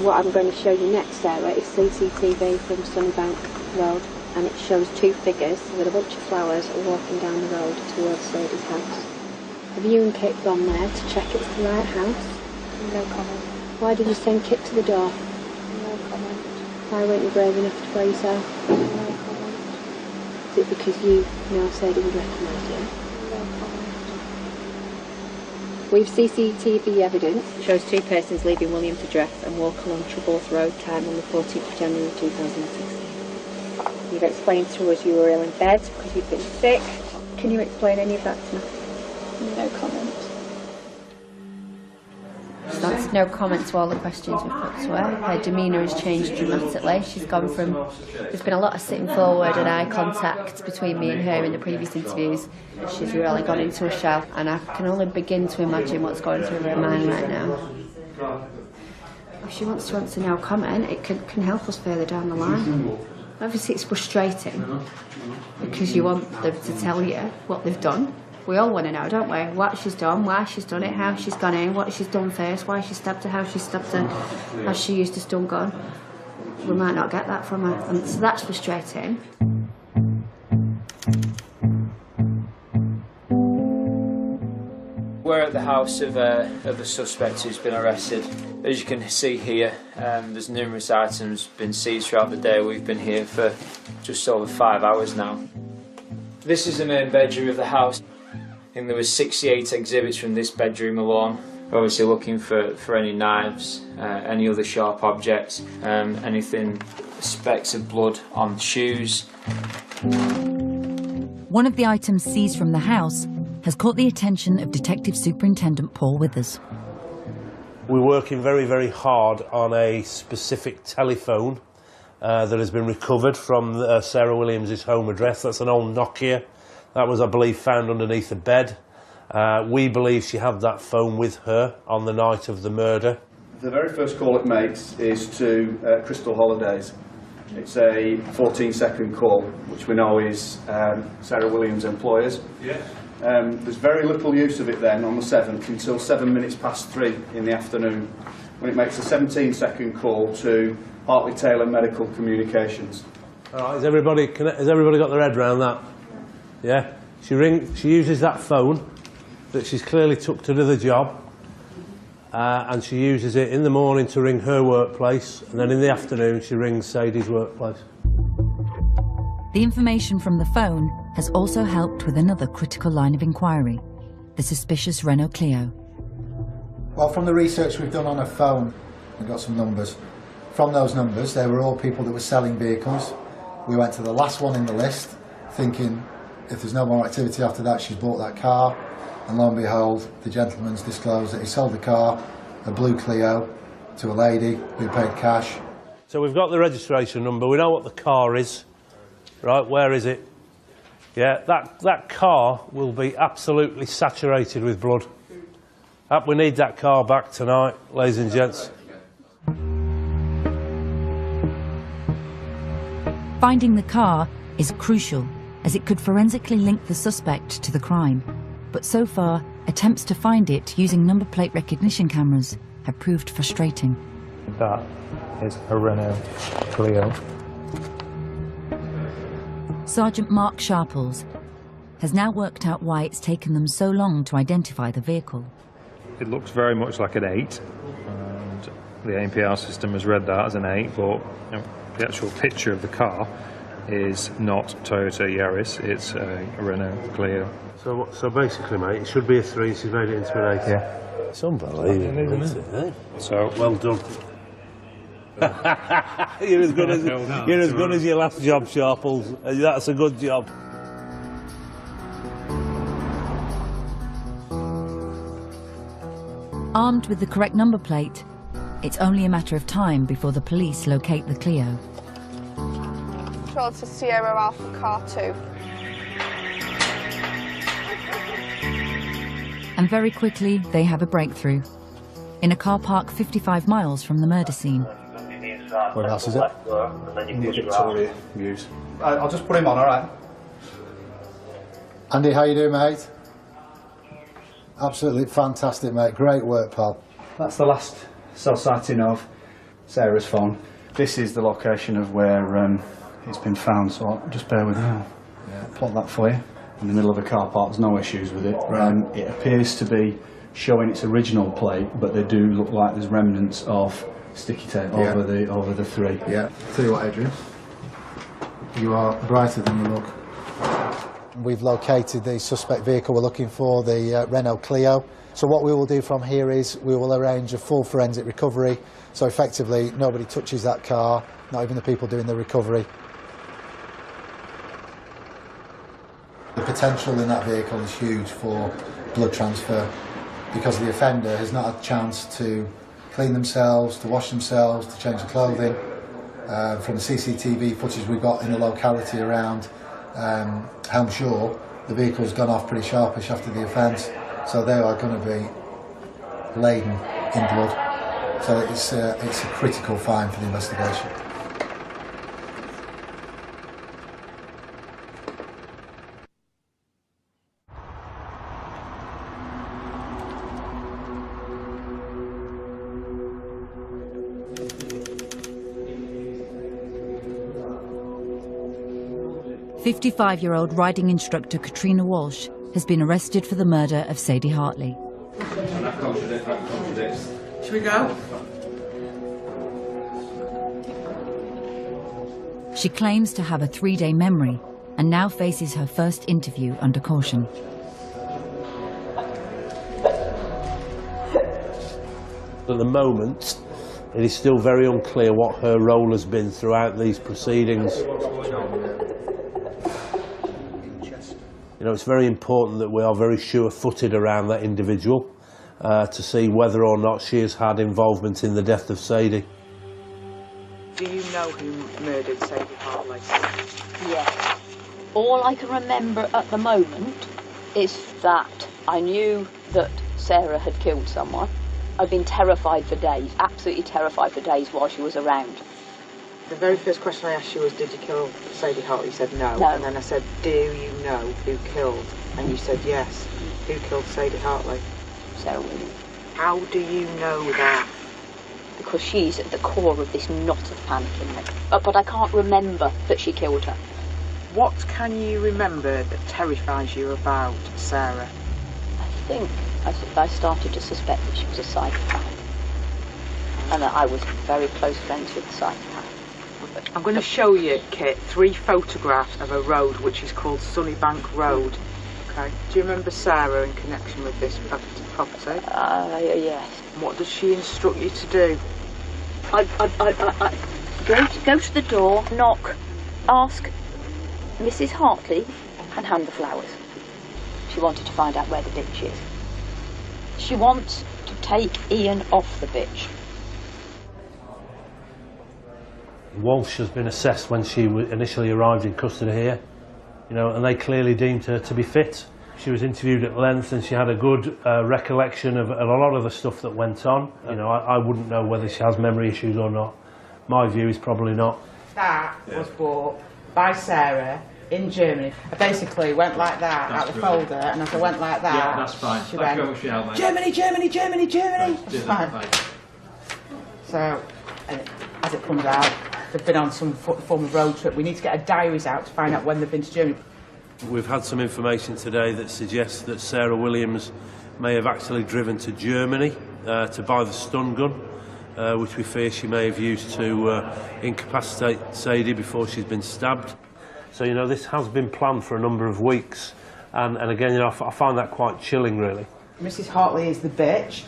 What I'm going to show you next, Sarah, is CCTV from Sunnybank Road, and it shows two figures with a bunch of flowers walking down the road towards Sadie's house. Have you and Kit gone there to check it's the right house? No comment. Why did you send Kit to the door? No comment. Why weren't you brave enough to play yourself? Is it because you now Sadie would recognise you? We've CCTV evidence shows two persons leaving Williams Address and walk along Treborth Road time on the 14th of January 2016. You've explained to us you were ill in bed because you'd been sick. Can you explain any of that to me? No comment. So that's no comment to all the questions we've put to her. Her demeanour has changed dramatically. She's gone from... There's been a lot of sitting forward and eye contact between me and her in the previous interviews. She's really gone into a shell, and I can only begin to imagine what's going through her mind right now. If she wants to answer no comment, it can help us further down the line. Obviously it's frustrating because you want them to tell you what they've done. We all want to know, don't we? What she's done, why she's done it, how she's gone in, what she's done first, why she stabbed her, how she stabbed her, how she used a stun gun. We might not get that from her, and so that's frustrating. We're at the house of the suspect who's been arrested. As you can see here, there's numerous items been seized throughout the day. We've been here for just over 5 hours now. This is the main bedroom of the house. I think there were 68 exhibits from this bedroom alone. We're obviously looking for any knives, any other sharp objects, anything, specks of blood on shoes. One of the items seized from the house has caught the attention of Detective Superintendent Paul Withers. We're working very, very hard on a specific telephone that has been recovered from Sarah Williams' home address. That's an old Nokia. That was, I believe, found underneath a bed. We believe she had that phone with her on the night of the murder. The very first call it makes is to Crystal Holidays. It's a 14-second call, which we know is Sarah Williams' employers. Yeah. There's very little use of it then on the 7th until 7 minutes past 3 in the afternoon, when it makes a 17-second call to Hartley Taylor Medical Communications. All right, has everybody got their head around that? Yeah? She uses that phone that she's clearly took to do the job, and she uses it in the morning to ring her workplace, and then in the afternoon she rings Sadie's workplace. The information from the phone has also helped with another critical line of inquiry, the suspicious Renault Clio. Well, from the research we've done on her phone, we've got some numbers. From those numbers, they were all people that were selling vehicles. We went to the last one in the list, thinking if there's no more activity after that, she's bought that car. And lo and behold, the gentleman's disclosed that he sold the car, a blue Clio, to a lady who paid cash. So we've got the registration number, we know what the car is. Right, where is it? Yeah, that car will be absolutely saturated with blood. We need that car back tonight, ladies and gents. Finding the car is crucial, as it could forensically link the suspect to the crime. But so far, attempts to find it using number plate recognition cameras have proved frustrating. That is a Renault Clio. Sergeant Mark Sharples has now worked out why it's taken them so long to identify the vehicle. It looks very much like an 8, and the ANPR system has read that as an 8, but the actual picture of the car is not Toyota Yaris, it's a Renault Clio. So basically, mate, it should be a 3, she's made it into an 8. Yeah. It's unbelievable, isn't it? So, well done. You're as good as your last job, Sharples. That's a good job. Armed with the correct number plate, it's only a matter of time before the police locate the Clio. Control to Sierra Alpha Car 2. And very quickly, they have a breakthrough. In a car park 55 miles from the murder scene. Where else is it? Near Victoria Views. I'll just put him on, all right? Andy, how you doing, mate? Absolutely fantastic, mate. Great work, pal. That's the last cell sighting of Sarah's phone. This is the location of where it's been found, so just bear with me. I'll plot that for you. In the middle of a car park, there's no issues with it. Right. It appears to be showing its original plate, but they do look like there's remnants of sticky tape Yeah. over the three. Yeah. Tell you what, Adrian, you are brighter than you look. We've located the suspect vehicle we're looking for, the Renault Clio. So what we will do from here is we will arrange a full forensic recovery. So effectively, nobody touches that car, not even the people doing the recovery. The potential in that vehicle is huge for blood transfer because the offender has not had a chance to clean themselves, to wash themselves, to change their clothing. From the CCTV footage we've got in the locality around Helmshore, the vehicle's gone off pretty sharpish after the offence, so they are going to be laden in blood. So it's a critical find for the investigation. .55-year-old riding instructor Katrina Walsh has been arrested for the murder of Sadie Hartley. Should we go? She claims to have a 3-day memory and now faces her first interview under caution. At the moment, it is still very unclear what her role has been throughout these proceedings. You know, it's very important that we are very sure-footed around that individual to see whether or not she has had involvement in the death of Sadie. Do you know who murdered Sadie Hartley? Yes. All I can remember at the moment is that I knew that Sarah had killed someone. I've been terrified for days, absolutely terrified for days while she was around. The very first question I asked you was, did you kill Sadie Hartley? You said no. No. And then I said, do you know who killed? And you said yes. Who killed Sadie Hartley? Sarah Williams. How do you know that? Because she's at the core of this knot of panic in me. But I can't remember that she killed her. What can you remember that terrifies you about Sarah? I think I started to suspect that she was a psychopath. And that I was very close friends with the psychopath. I'm going to show you, Kit, 3 photographs of a road which is called Sunnybank Road. Okay. Do you remember Sarah in connection with this property? Yes. What does she instruct you to do? I go to the door, knock, ask Mrs. Hartley, and hand the flowers. She wanted to find out where the bitch is. She wants to take Ian off the bitch. Walsh has been assessed when she initially arrived in custody here, you know, and they clearly deemed her to be fit. She was interviewed at length and she had a good recollection of a lot of the stuff that went on. You know, I wouldn't know whether she has memory issues or not. My view is probably not. That was bought by Sarah in Germany. I basically went like that out the folder, and as I went like that, yeah, that's fine. She went, Germany, Germany, Germany, Germany. Fine. So, as it comes out, they've been on some form of road trip. We need to get our diaries out to find out when they've been to Germany. We've had some information today that suggests that Sarah Williams may have actually driven to Germany to buy the stun gun, which we fear she may have used to incapacitate Sadie before she's been stabbed. So, you know, this has been planned for a number of weeks, and again, you know, I find that quite chilling, really. Mrs. Hartley is the bitch.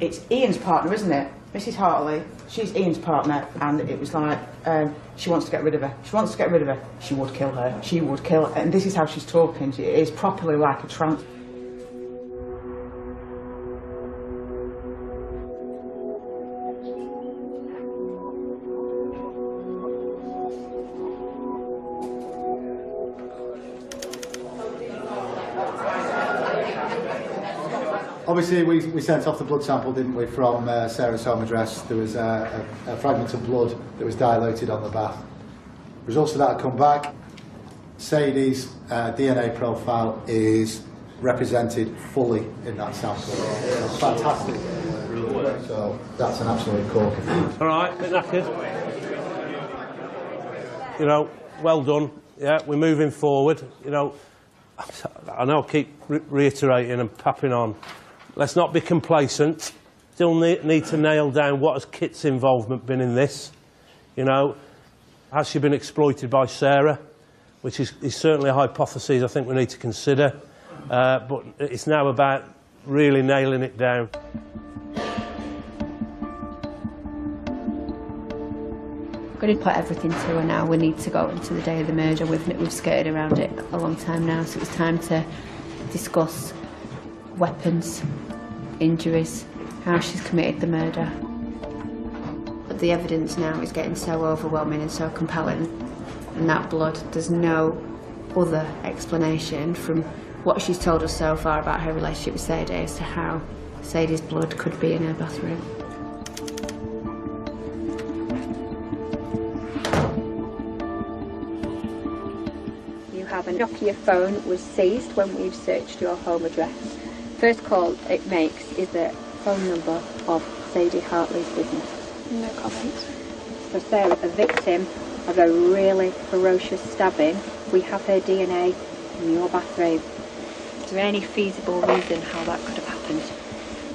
It's Ian's partner, isn't it? Mrs. Hartley, she's Ian's partner, and it was like, she wants to get rid of her. She wants to get rid of her. She would kill her. She would kill her. And this is how she's talking. It is properly like a trance. Obviously, we sent off the blood sample, didn't we, from Sarah's home address. There was a fragment of blood that was diluted on the bath. Results of that have come back. Sadie's DNA profile is represented fully in that sample. That's fantastic. So that's an absolute corker. All right, bit knackered. You know, well done. Yeah, we're moving forward. You know, I know I keep reiterating and papping on. Let's not be complacent. Still need to nail down what has Kit's involvement been in this. You know, has she been exploited by Sarah? Which is certainly a hypothesis I think we need to consider. But it's now about really nailing it down. We're going to put everything to her now. We need to go into the day of the murder. We've skirted around it a long time now, so it's time to discuss weapons, injuries, how she's committed the murder. But the evidence now is getting so overwhelming and so compelling, and that blood, there's no other explanation from what she's told us so far about her relationship with Sadie as to how Sadie's blood could be in her bathroom. You have a Nokia phone was seized when we've searched your home address. First call it makes is the phone number of Sadie Hartley's business. No comment. So Sarah, the victim of a really ferocious stabbing, we have her DNA in your bathroom. Is there any feasible reason how that could have happened?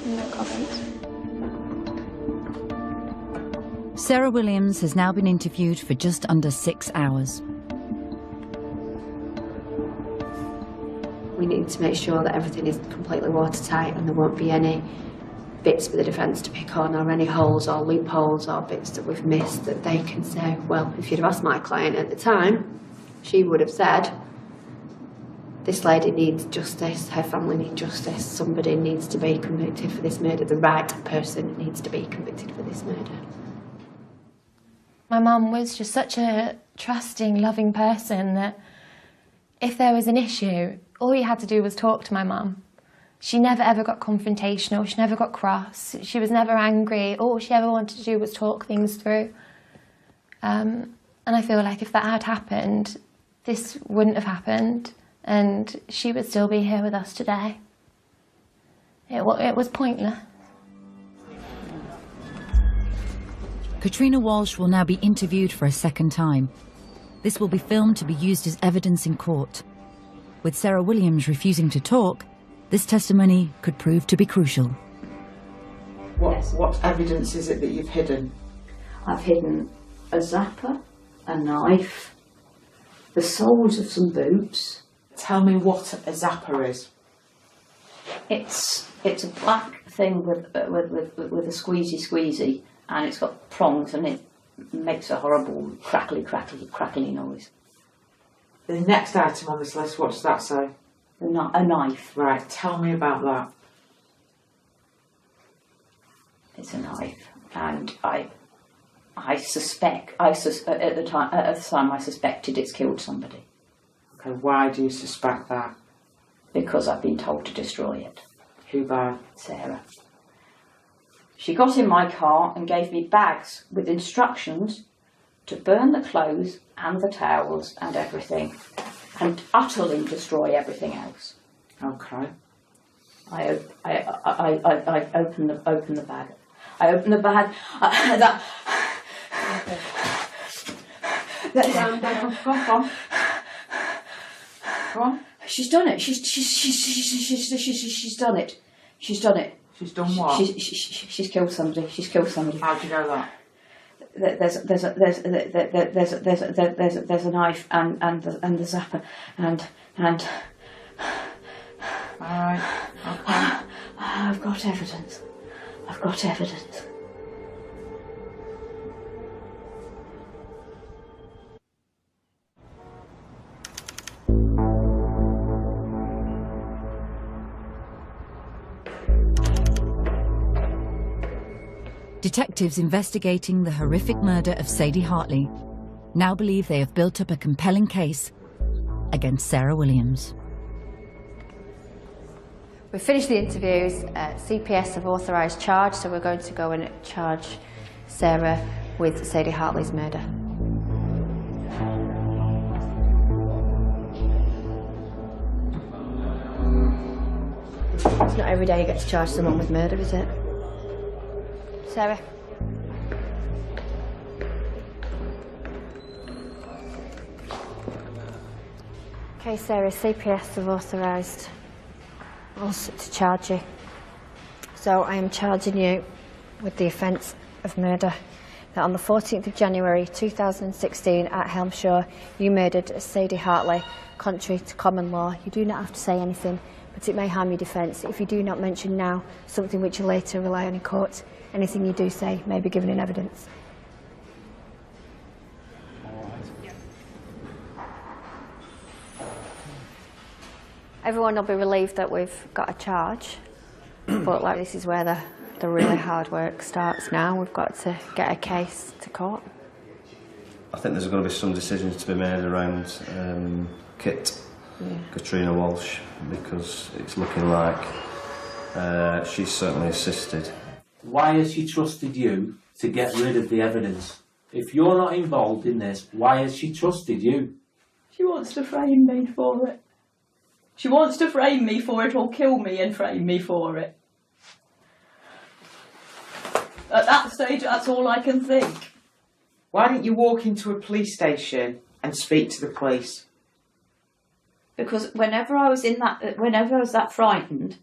No comment. Sarah Williams has now been interviewed for just under 6 hours. We need to make sure that everything is completely watertight and there won't be any bits for the defence to pick on, or any holes or loopholes or bits that we've missed that they can say, well, if you'd have asked my client at the time, she would have said, this lady needs justice, her family needs justice, somebody needs to be convicted for this murder, the right person needs to be convicted for this murder. My mum was just such a trusting, loving person that if there was an issue, all you had to do was talk to my mum. She never ever got confrontational, she never got cross, she was never angry. All she ever wanted to do was talk things through. And I feel like if that had happened, this wouldn't have happened, and she would still be here with us today. It was pointless. Katrina Walsh will now be interviewed for a second time. This will be filmed to be used as evidence in court. With Sarah Williams refusing to talk, this testimony could prove to be crucial. What evidence is it that you've hidden? I've hidden a zapper, a knife, the soles of some boots. Tell me what a zapper is. It's a black thing with a squeezy, and it's got prongs, and it makes a horrible crackly noise. The next item on this list, what does that say? A knife. Right, tell me about that. It's a knife, and I suspect, at the time I suspected it's killed somebody. Okay, why do you suspect that? Because I've been told to destroy it. Who by? Sarah. She got in my car and gave me bags with instructions to burn the clothes and the towels and everything, and utterly destroy everything else. Okay. I opened the bag. I opened the bag. Go on. She's done it. She's done it. She's done it. She's done what? She's killed somebody. She's killed somebody. How do you know that? There's a knife and the zapper and. All right. Okay. I've got evidence. I've got evidence. Detectives investigating the horrific murder of Sadie Hartley now believe they have built up a compelling case against Sarah Williams. We've finished the interviews. CPS have authorised charge, so we're going to go and charge Sarah with Sadie Hartley's murder. It's not every day you get to charge someone with murder, is it? Sarah. Okay, Sarah, CPS have authorised us to charge you. So I am charging you with the offence of murder. That on the 14th of January 2016 at Helmshire, you murdered Sadie Hartley, contrary to common law. You do not have to say anything, but it may harm your defence if you do not mention now something which you later rely on in court. Anything you do say may be given in evidence. Everyone will be relieved that we've got a charge, but like this is where the really hard work starts now. We've got to get a case to court. I think there's going to be some decisions to be made around Kit, Katrina Walsh, because it's looking like she's certainly assisted. Why has she trusted you to get rid of the evidence? If you're not involved in this, why has she trusted you? She wants to frame me for it. She wants to frame me for it, or kill me and frame me for it. At that stage, that's all I can think. Why didn't you walk into a police station and speak to the police? Because whenever I was that frightened,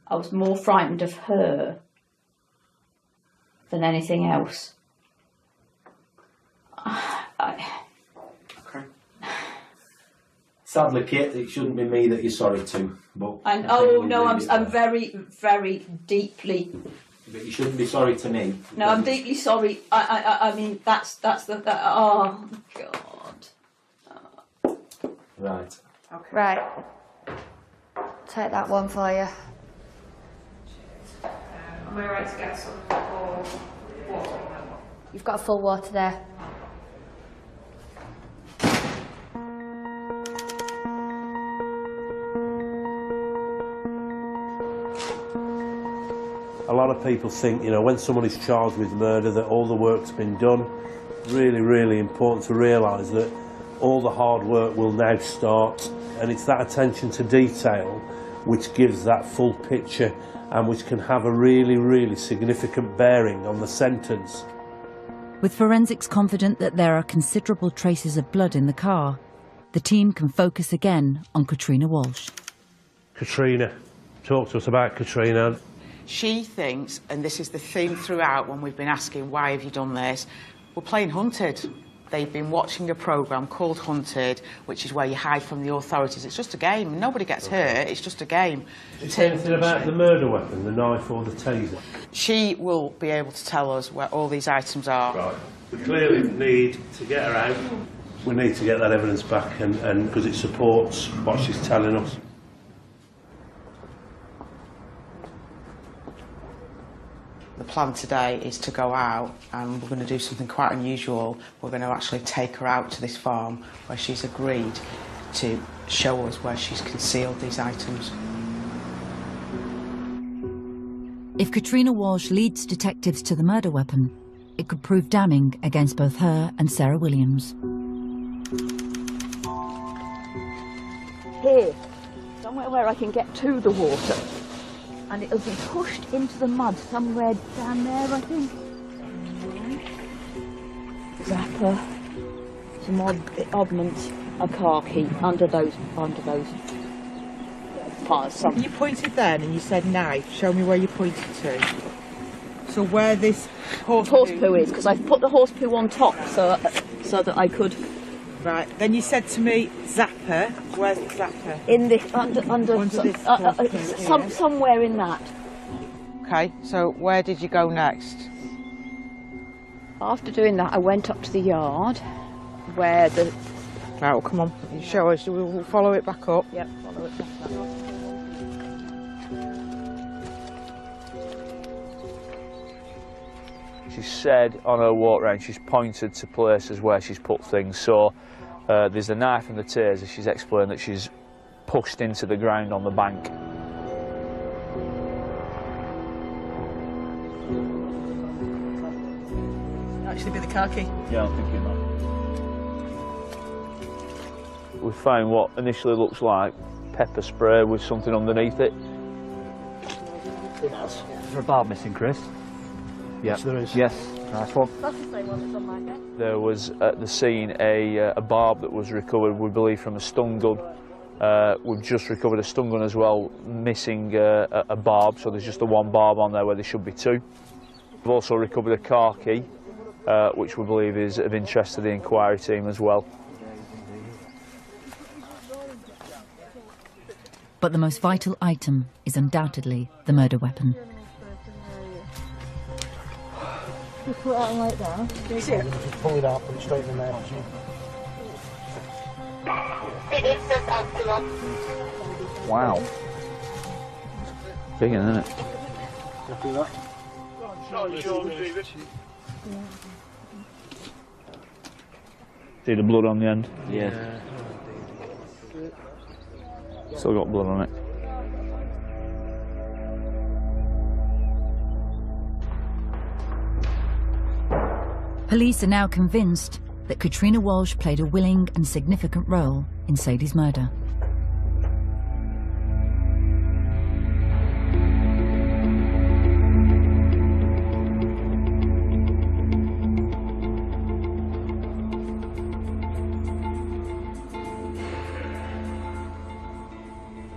I was more frightened of her than anything else. Sadly, Kit, it shouldn't be me that you're sorry to, but... I'm very, very deeply... But you shouldn't be sorry to me. No, I'm deeply sorry. I mean, that's the... oh, God. Right. Okay. Right. Take that one for you. Am I right to get some more water? You've got a full water there. A lot of people think, you know, when someone is charged with murder that all the work's been done. Really, really important to realise that all the hard work will now start, and it's that attention to detail which gives that full picture and which can have a really, really significant bearing on the sentence. With forensics confident that there are considerable traces of blood in the car, the team can focus again on Katrina Walsh. Katrina, talk to us about Katrina. She thinks, and this is the theme throughout when we've been asking, why have you done this? We're playing Hunted. They've been watching a programme called Hunted, which is where you hide from the authorities. It's just a game. Nobody gets hurt. It's just a game. Is there anything about the murder weapon, the knife or the taser? She will be able to tell us where all these items are. Right. We clearly need to get her out. We need to get that evidence back, and because it supports what she's telling us. The plan today is to go out and we're going to do something quite unusual. We're going to actually take her out to this farm where she's agreed to show us where she's concealed these items. If Katrina Walsh leads detectives to the murder weapon, it could prove damning against both her and Sarah Williams. Here, somewhere where I can get to the water. And it'll be pushed into the mud somewhere down there, I think. Zapper, some oddments, a car key under those parts. You pointed then and you said knife. Show me where you pointed to. So where this horse poo is, because I've put the horse poo on top so that I could. Right. Then you said to me zapper. Where's the zapper? In this somewhere in that. Okay. So where did you go next? After doing that, I went up to the yard where the... Right, well, come on. You show us. We'll follow it back up. Yep, follow it back up. She said on her walk round, she's pointed to places where she's put things. So there's the knife and the taser. She's explained that she's pushed into the ground on the bank. Actually be the car key? Yeah, I'm thinking that. We found what initially looks like pepper spray with something underneath it. Is there a barb missing, Chris? Yes, there is. Yes, nice one. That's the same one that's on my bed. There was at the scene a barb that was recovered, we believe, from a stun gun. We've just recovered a stun gun as well, missing a barb, so there's just the one barb on there where there should be two. We've also recovered a car key, which we believe is of interest to the inquiry team as well. But the most vital item is undoubtedly the murder weapon. Just put it out and lay it down. Can you see it? Just pull it out, put it straight in there. Wow. Big, isn't it? See the blood on the end? Yeah. Still got blood on it. Police are now convinced that Katrina Walsh played a willing and significant role in Sadie's murder.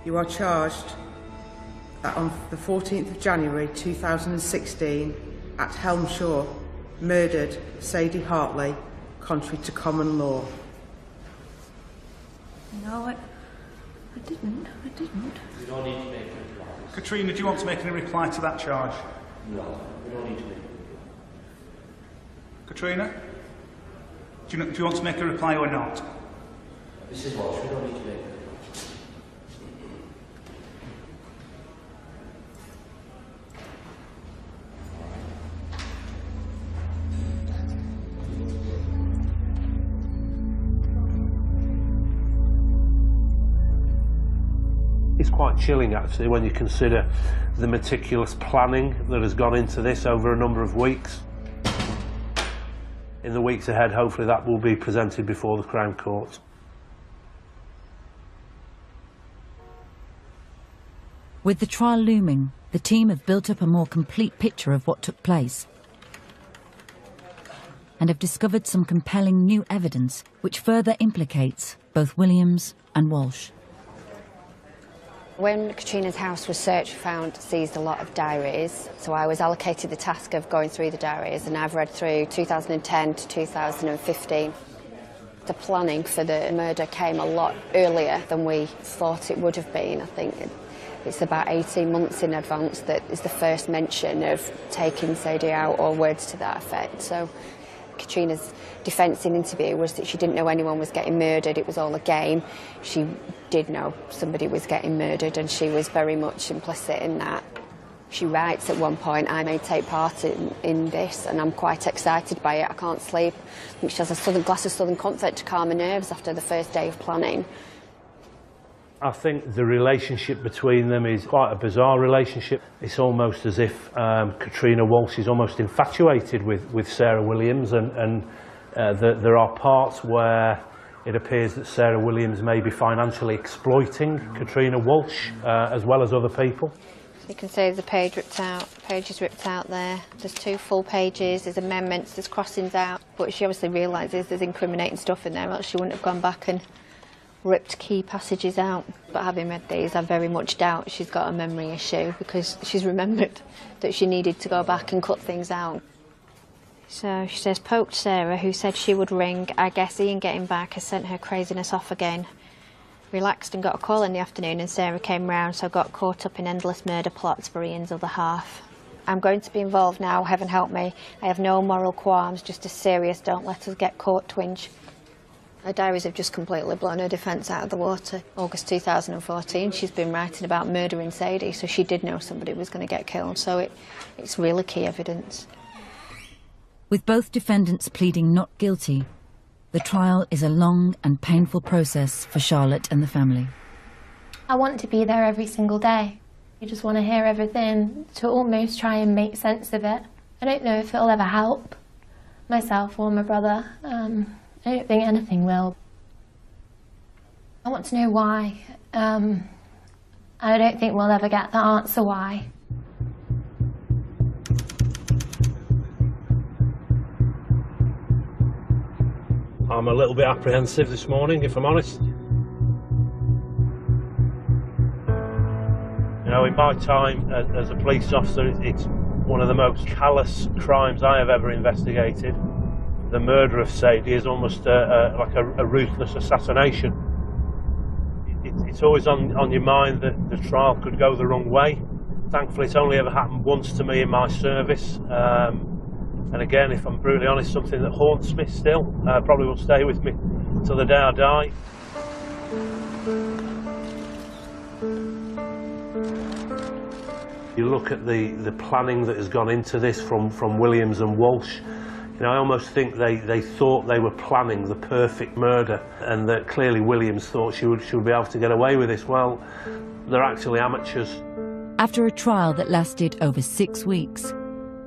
You are charged that on the 14th of January 2016 at Helmshaw murdered Sadie Hartley contrary to common law. No, I didn't. You don't need to make a reply. Katrina, do you want to make any reply to that charge? No, we don't need to make Katrina? Do you want to make a reply or not? Mrs. Walsh, we don't need to make a reply. It's quite chilling actually when you consider the meticulous planning that has gone into this over a number of weeks. In the weeks ahead, hopefully that will be presented before the Crown Court. With the trial looming, the team have built up a more complete picture of what took place and have discovered some compelling new evidence which further implicates both Williams and Walsh. When Katrina's house was searched, seized a lot of diaries, so I was allocated the task of going through the diaries, and I've read through 2010 to 2015. The planning for the murder came a lot earlier than we thought it would have been. I think it's about 18 months in advance that is the first mention of taking Sadie out, or words to that effect. So Katrina's defence in interview was that she didn't know anyone was getting murdered, it was all a game. She did know somebody was getting murdered, and she was very much implicit in that. She writes at one point, I may take part in this, and I'm quite excited by it, I can't sleep. I think she has a glass of Southern Comfort to calm her nerves after the first day of planning. I think the relationship between them is quite a bizarre relationship. It's almost as if Katrina Walsh is almost infatuated with Sarah Williams, and there are parts where it appears that Sarah Williams may be financially exploiting Katrina Walsh as well as other people. You can see the page is ripped out there. There's 2 full pages, there's amendments, there's crossings out. But she obviously realises there's incriminating stuff in there, else she wouldn't have gone back and ripped key passages out. But having read these, I very much doubt she's got a memory issue, because she's remembered that she needed to go back and cut things out. So she says, poked Sarah, who said she would ring. I guess Ian getting back has sent her craziness off again. Relaxed and got a call in the afternoon, and Sarah came round, so got caught up in endless murder plots for Ian's other half. I'm going to be involved now, heaven help me. I have no moral qualms, just a serious don't let us get caught twinge. Her diaries have just completely blown her defence out of the water. August 2014, she's been writing about murdering Sadie, so she did know somebody was going to get killed, so it's really key evidence. With both defendants pleading not guilty, the trial is a long and painful process for Charlotte and the family. I want to be there every single day. You just want to hear everything to almost try and make sense of it. I don't know if it'll ever help myself or my brother. I don't think anything will. I want to know why. I don't think we'll ever get the answer why. I'm a little bit apprehensive this morning, if I'm honest. know, in my time as a police officer, it's one of the most callous crimes I have ever investigated. The murder of Sadie is almost like a ruthless assassination. It's always on your mind that the trial could go the wrong way. Thankfully, it's only ever happened once to me in my service. And again, if I'm brutally honest, something that haunts me still, probably will stay with me till the day I die. You look at the planning that has gone into this from Williams and Walsh. You know, I almost think they thought they were planning the perfect murder, and that clearly Williams thought she would be able to get away with this. Well, they're actually amateurs. After a trial that lasted over 6 weeks,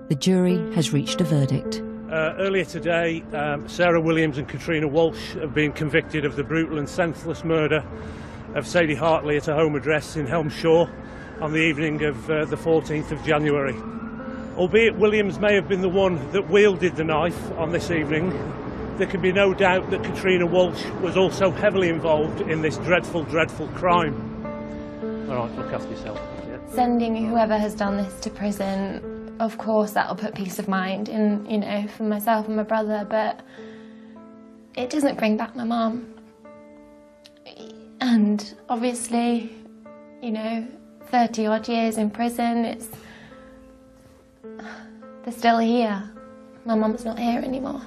the jury has reached a verdict. Earlier today, Sarah Williams and Katrina Walsh have been convicted of the brutal and senseless murder of Sadie Hartley at a home address in Helmshaw on the evening of the 14th of January. Albeit Williams may have been the one that wielded the knife on this evening, there can be no doubt that Katrina Walsh was also heavily involved in this dreadful, dreadful crime. All right, look after yourself. Yeah. Sending whoever has done this to prison, of course that'll put peace of mind in, you know, for myself and my brother, but it doesn't bring back my mum. And obviously, you know, 30 odd years in prison, they're still here. My mum's not here anymore.